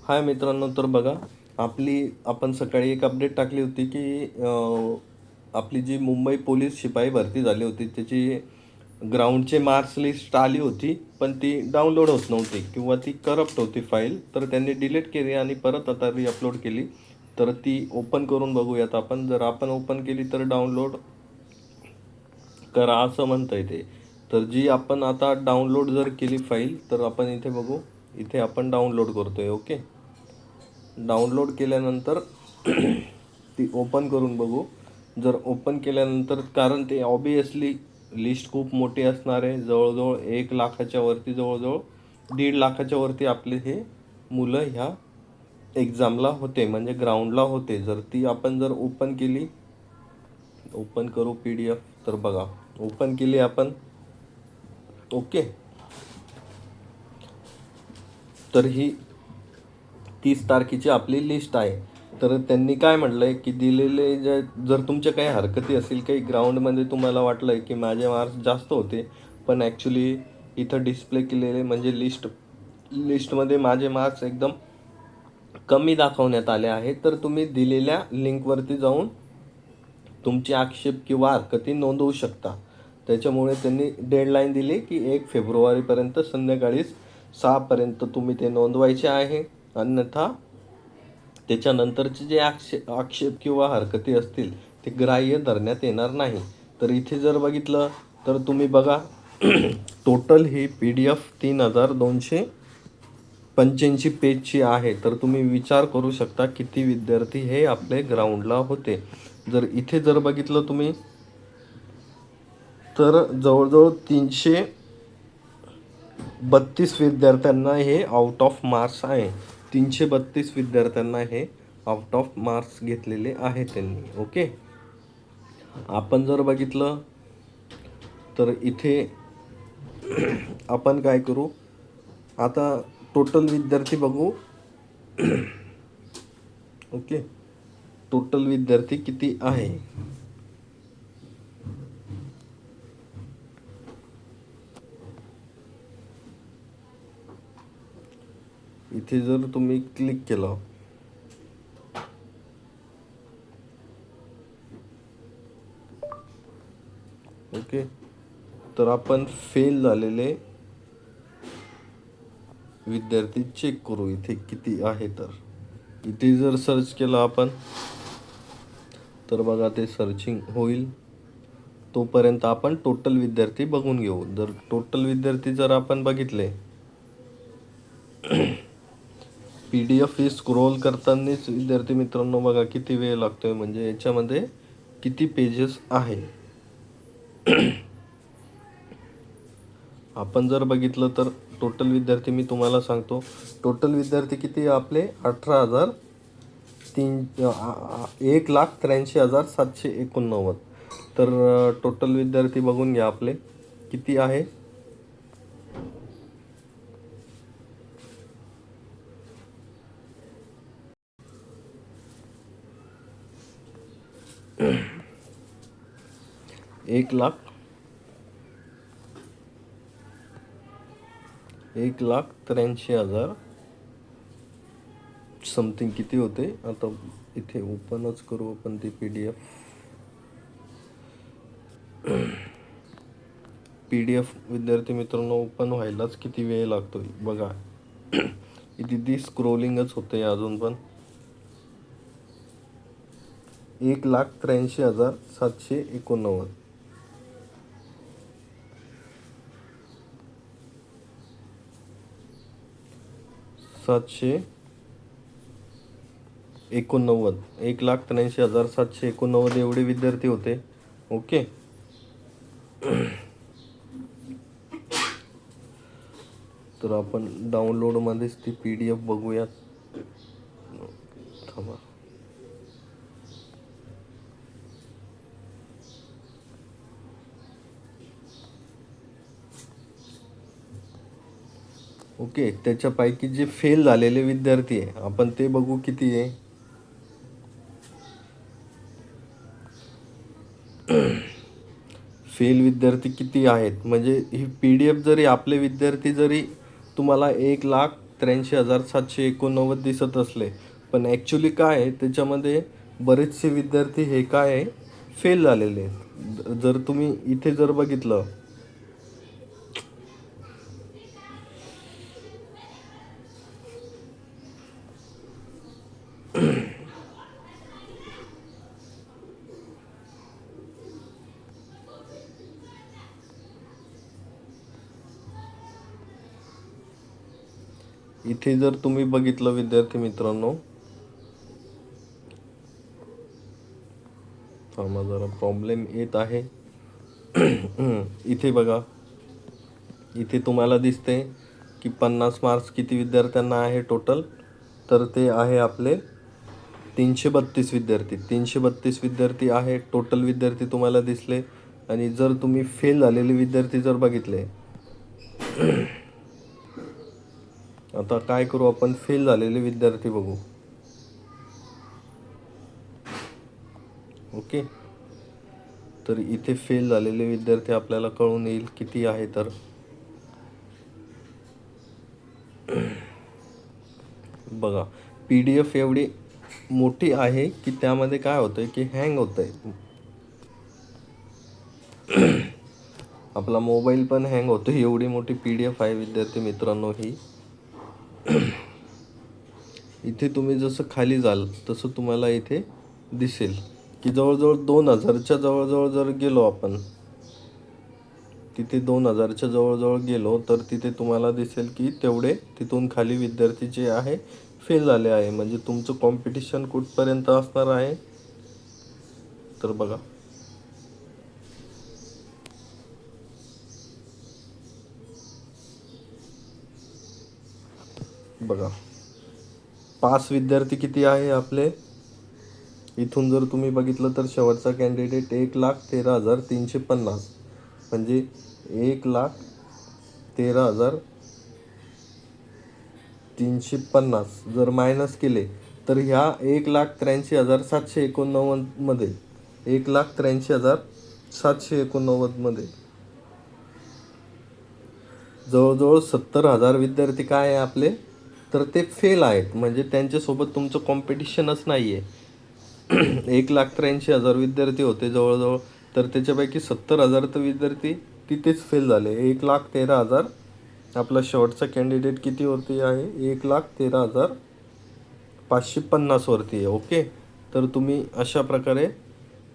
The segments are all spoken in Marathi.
हाय मित्रांनो, तर बघा आपण सकाळी एक अपडेट टाकली होती की आपली जी मुंबई पोलीस शिपाई भरती झाली होती त्याची ग्राउंडचे मार्क्स लिस्ट आली होती, पण ती डाउनलोड होत नव्हती किंवा ती करप्ट होती फाईल. तर त्यांनी डिलीट केली आणि परत आता अपलोड केली. तर ती ओपन करून बघूयात आपण. जर आपण ओपन केली तर डाउनलोड करा असं म्हणता येते. तर जी आपण आता डाउनलोड जर केली फाईल तर आपण इथे बघू. इथे आपण डाउनलोड करतोय. ओके, डाउनलोड केल्यानंतर ती ओपन करून बघू. जर ओपन केल्यानंतर, कारण ते ऑबियसली लिस्ट खूप मोठी असणार आहे, जवळजवळ 1 लाखाच्या वरती, जवळजवळ 1.5 लाखाच्या वरती आपले हे मुलं ह्या एक्झामला होते, म्हणजे ग्राउंडला होते. जर ती आपण जर ओपन केली, ओपन करू PDF. तर बघा, ओपन केली आपण. ओके, तर ही 30 तारखेची आपली लिस्ट आहे. तर त्यांनी काय म्हटलं आहे की दिलेले जर तुमच्या काही हरकती असतील, काही ग्राउंडमध्ये तुम्हाला वाटलं आहे की माझे मार्क्स जास्त होते, पण ॲक्च्युली इथं डिस्प्ले केलेले म्हणजे लिस्टमध्ये माझे मार्क्स एकदम कमी दाखवण्यात आले आहे, तर तुम्ही दिलेल्या लिंकवरती जाऊन तुमची आक्षेप किंवा हरकती नोंदवू शकता. त्याच्यामुळे त्यांनी डेडलाईन दिली की 1 फेब्रुवारीपर्यंत संध्याकाळी 6 पर्यंत तुम्ही ते नोंदवायचे आहे. अन्यथा त्याच्यानंतरचे जे आक्षेप किंवा हरकती असतील ते ग्राह्य धरण्यात येणार नाही. तर इथे जर बघितलं तर तुम्ही बघा, टोटल ही PDF 3285 पेजची आहे. तर तुम्ही विचार करू शकता किती विद्यार्थी हे आपले ग्राउंडला होते. जर इथे जर बघितलं तुम्ही तर जवळजवळ 332 विद्यार्थ्यांना हे आउट ऑफ मार्क्स आहे. 332 विद्यार्थ्यांना हे आउट ऑफ मार्क्स घेतलेले आहे त्यांनी. ओके, आपण जर बघितलं तर इथे आपण काय करू, आता टोटल विद्यार्थी बघू. ओके, टोटल विद्यार्थी किती आहे. इथे जर तुम्ही क्लिक केलं, ओके, तर आपण फेल झालेले विद्यार्थी चेक करू इथे किती आहे. तर इथे जर सर्च केलं आपण तर बघा ते सर्चिंग होईल. तोपर्यंत आपण टोटल विद्यार्थी बघून घेऊ. जर टोटल विद्यार्थी जर आपण बघितले, PDF ही स्क्रोल करतानाच विद्यार्थी मित्रांनो बघा किती वेळ लागतोय, म्हणजे याच्यामध्ये किती पेजेस आहे. आपण जर बघितलं तर टोटल विद्यार्थी मी तुम्हाला सांगतो. टोटल विद्यार्थी किती आपले 1,83,789. तर टोटल विद्यार्थी बघून घ्या आपले किती आहे. एक लाख 1,83,000 समथिंग किती होते. आता इथे ओपनच करू आपण ती PDF विद्यार्थी मित्रांनो ओपन व्हायलाच किती वेळ लागतोय बघा. इथे स्क्रोलिंगच होते अजून पण. 1,83,789. 789, 1,83,789 एवढे विद्यार्थी होते. ओके, तर आपण डाउनलोडमध्येच ती PDF बघूयात. थांबा, ओके, त्याच्यापैकी जे फेल झालेले विद्यार्थी आहे आपण ते बघू किती आहे. फेल विद्यार्थी किती आहेत, म्हणजे ही PDF जरी आपले विद्यार्थी जरी तुम्हाला 1,00,000 1,83,789 दिसत असले, पण ॲक्च्युली काय आहे त्याच्यामध्ये बरेचसे विद्यार्थी हे काय आहे फेल झालेले आहेत. जर तुम्ही इथे जर बघितलं, इथे जर तुम्ही बघितलं विद्यार्थी मित्रांनो, थांबा जरा प्रॉब्लेम येत आहे. इथे बघा, इथे तुम्हाला दिसते की 50 मार्क्स किती विद्यार्थ्यांना आहे टोटल, तर ते आहे आपले 332 विद्यार्थी. 332 विद्यार्थी आहे टोटल विद्यार्थी तुम्हाला दिसले. आणि जर तुम्ही फेल झालेले विद्यार्थी जर बघितले, आता काय करू आपण, फेल झालेले विद्यार्थी बघू. ओके, तर इथे फेल झालेले विद्यार्थी आपल्याला कळून येईल किती आहे. तर बघा, PDF एवढी मोठी आहे की त्यामध्ये काय होतंय की हँग होतंय. आपला मोबाईल पण हँग होतो, एवढी मोठी PDF आहे विद्यार्थी मित्रांनो ही. इथे तुम्ही जसं खाली जाल तसं तुम्हाला इथे दिसेल की जवळजवळ 2000च्या जवळजवळ जर गेलो आपण, तिथे 2000च्या जवळजवळ गेलो तर तिथे तुम्हाला दिसेल की तेवढे तिथून खाली विद्यार्थी जे आहे फेल झाले आहे. म्हणजे तुमचं कॉम्पिटिशन कुठपर्यंत असणार आहे, तर बघा, बघा पास विद्यार्थी किती आहे आपले. इथून जर तुम्ही बघितलं तर शेवटचा कॅन्डिडेट 1,13,350, म्हणजे 1,13,350 जर मायनस केले तर ह्या 1,83,789 मध्ये 1,83,789 मध्ये जवळजवळ 70,000 विद्यार्थी काय आहे आपले, तर ते फेल आहेत. म्हणजे त्यांच्यासोबत तुमचं कॉम्पिटिशनच नाही आहे. 1,83,000 विद्यार्थी होते जवळजवळ, तर त्याच्यापैकी 70,000 तर विद्यार्थी तिथेच फेल झाले. 1,13,000 आपला शेवटचा कॅन्डिडेट कितीवरती आहे, 1,13,550 वरती आहे. ओके, तर तुम्ही अशा प्रकारे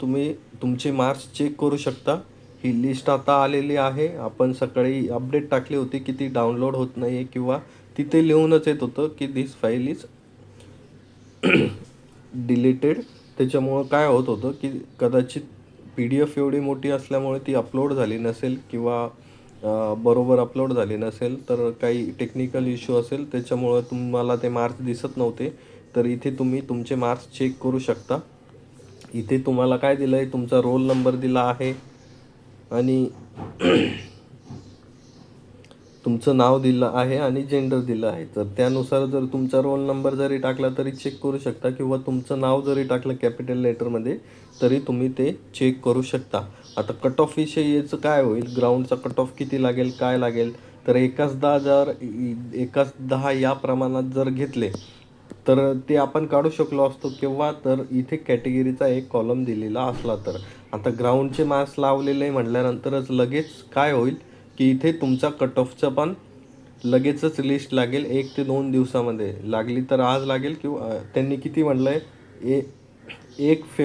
तुम्ही तुमचे मार्क्स चेक करू शकता. ही लिस्ट आता आलेली आहे. आपण सकाळी अपडेट टाकली होती की ती डाउनलोड होत नाही आहे, किंवा तिथे लिहूनच येत होतं की दिस फाईल इज डिलीटेड. त्याच्यामुळं काय होत होतं की कदाचित PDF एवढी मोठी असल्यामुळे ती अपलोड झाली नसेल, किंवा बरोबर अपलोड झाली नसेल, तर काही टेक्निकल इश्यू असेल त्याच्यामुळं तुम्हाला ते मार्क्स दिसत नव्हते. तर इथे तुम्ही तुमचे मार्क्स चेक करू शकता. इथे तुम्हाला काय दिलं आहे, तुमचा रोल नंबर दिला आहे आणि तुमचं नाव दिलं आहे आणि जेंडर दिलं आहे. तर त्यानुसार जर तुमचा रोल नंबर जरी टाकला तरी चेक करू शकता, किंवा तुमचं नाव जरी टाकलं कॅपिटल लेटरमध्ये तरी तुम्ही ते चेक करू शकता. आता कट ऑफ विषयी याचं काय होईल, ग्राउंडचा कट ऑफ किती लागेल, काय लागेल, तर 1,10 या प्रमाणात जर घेतले तर ते आपण काढू शकलो असतो केव्हा, तर इथे कॅटेगरीचा एक कॉलम दिलेला असला तर. आता ग्राउंडचे मार्क्स लावलेले म्हटल्यानंतरच लगेच काय होईल की इथे तुमचा कट ऑफचा पण लगेचच लिस्ट लागेल. 1 ते 2 दिवसामध्ये लागली तर आज लागेल, किंवा त्यांनी किती म्हटलं आहे, 1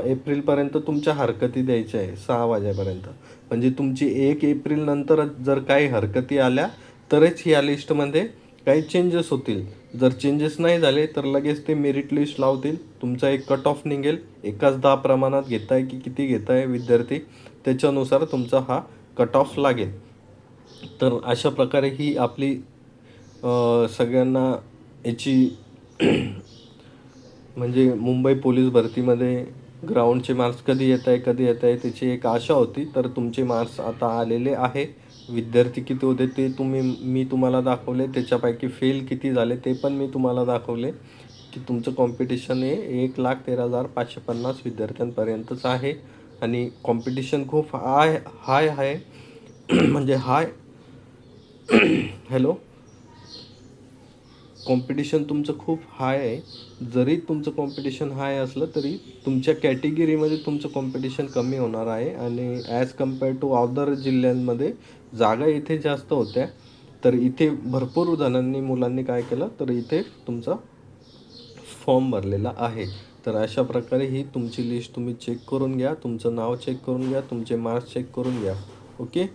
एप्रिलपर्यंत तुमच्या हरकती द्यायच्या आहे 6 वाजेपर्यंत. म्हणजे तुमची 1 एप्रिल नंतर जर काही हरकती आल्या तरच या लिस्टमध्ये काही चेंजेस होतील. जर चेंजेस नाही झाले तर लगेच ते मेरिट लिस्ट लावतील. तुमचा एक कट ऑफ निघेल, 1,10 प्रमाणात घेताय की किती घेताय विद्यार्थी, त्याच्यानुसार तुमचा हा कट ऑफ लागेल. तर अशा प्रकारे ही आपली सगळ्यांना याची म्हणजे मुंबई पोलीस भरतीमध्ये ग्राउंडचे मार्क्स कधी येत आहे त्याची एक आशा होती. तर तुमचे मार्क्स आता आलेले आहे. विद्यार्थी किती होते ते मी तुम्हाला दाखवले. त्याच्यापैकी फेल किती झाले ते पण मी तुम्हाला दाखवले, की तुमचं कॉम्पिटिशन हे 1,13,550 विद्यार्थ्यांपर्यंतच आहे. आणि कॉम्पिटिशन खूप हाय आहे. म्हणजे हाय हॅलो कॉम्पिटिशन तुमचं खूप हाय आहे. जरी तुमचं कॉम्पिटिशन हाय असलं तरी तुमच्या कॅटेगरीमध्ये तुमचं कॉम्पिटिशन कमी होणार आहे आणि ॲज कम्पेअर टू अदर जिल्ह्यांमध्ये जागा इथे जास्त होत्या. तर इथे भरपूर जणांनी मुलांनी काय केलं तर इथे तुमचा फॉर्म भरलेला आहे. तर अशा प्रकारे ही तुमची लिस्ट तुम्ही चेक करून घ्या. तुमचं नाव चेक करून घ्या. तुमचे मार्क्स चेक करून घ्या. ओके.